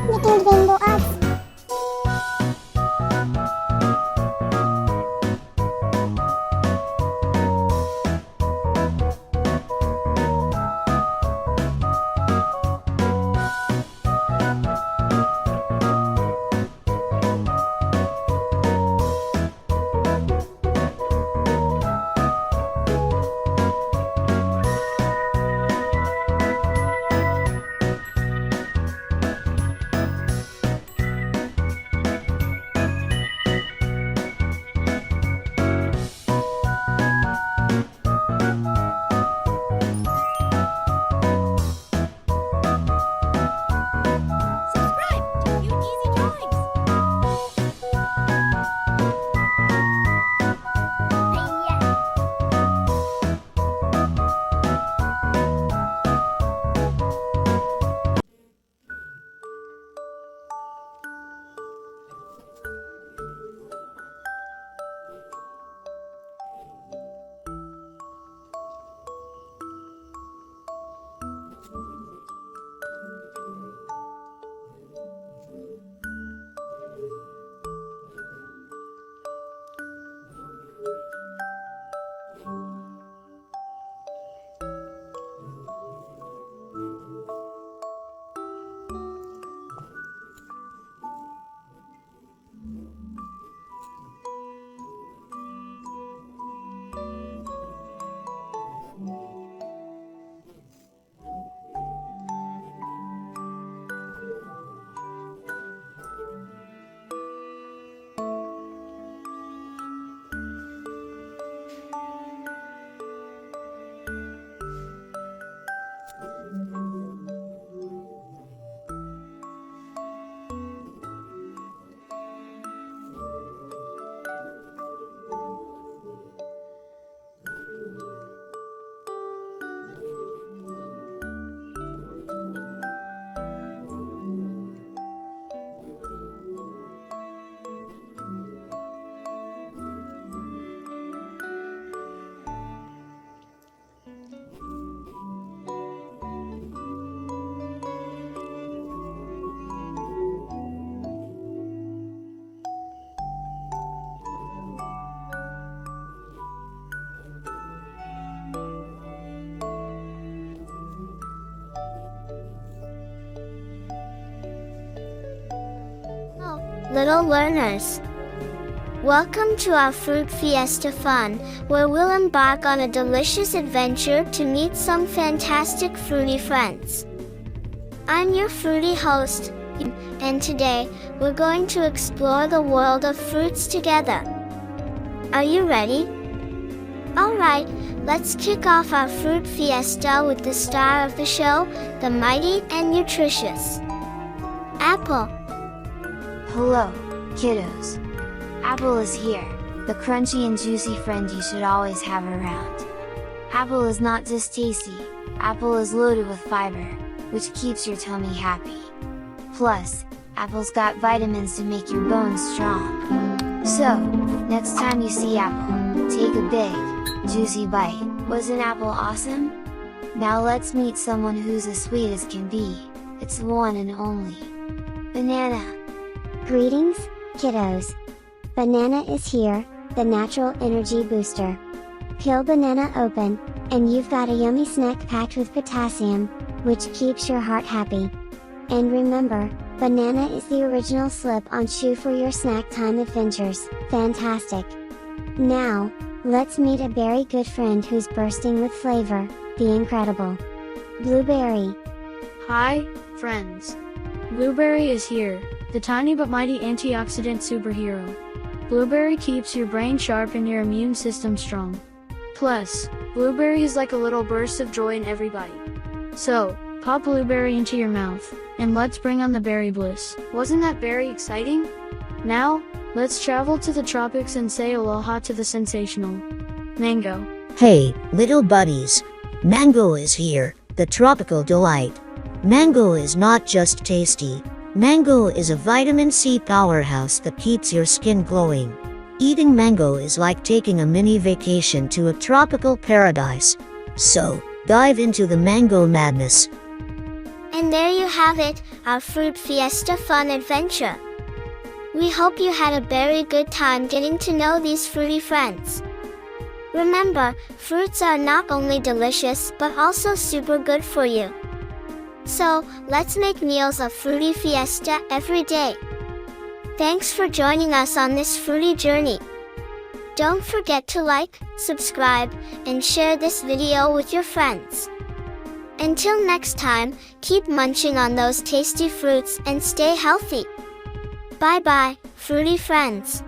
making rainbow arts. Little learners, welcome to our Fruit Fiesta fun, where we'll embark on a delicious adventure to meet some fantastic fruity friends. I'm your fruity host, and today, we're going to explore the world of fruits together. Are you ready? Alright, let's kick off our Fruit Fiesta with the star of the show, the mighty and nutritious apple. Hello, kiddos. Apple is here, the crunchy and juicy friend you should always have around. Apple is not just tasty, apple is loaded with fiber, which keeps your tummy happy. Plus, apple's got vitamins to make your bones strong. So, next time you see apple, take a big, juicy bite. Wasn't apple awesome? Now let's meet someone who's as sweet as can be. It's the one and only banana. Greetings, kiddos! Banana is here, the natural energy booster. Peel banana open, and you've got a yummy snack packed with potassium, which keeps your heart happy. And remember, banana is the original slip-on shoe for your snack time adventures. Fantastic! Now, let's meet a very good friend who's bursting with flavor, the incredible blueberry. Hi, friends! Blueberry is here, the tiny but mighty antioxidant superhero. Blueberry keeps your brain sharp and your immune system strong. Plus, blueberry is like a little burst of joy in every bite. So, pop blueberry into your mouth, and let's bring on the berry bliss. Wasn't that very exciting? Now, let's travel to the tropics and say aloha to the sensational mango. Hey, little buddies! Mango is here, the tropical delight. Mango is not just tasty. Mango is a vitamin C powerhouse that keeps your skin glowing. Eating mango is like taking a mini vacation to a tropical paradise. So, dive into the mango madness. And there you have it, our Fruit Fiesta fun adventure. We hope you had a very good time getting to know these fruity friends. Remember, fruits are not only delicious but also super good for you. So, let's make meals a fruity fiesta every day. Thanks for joining us on this fruity journey. Don't forget to like, subscribe, and share this video with your friends. Until next time, keep munching on those tasty fruits and stay healthy. Bye bye, fruity friends.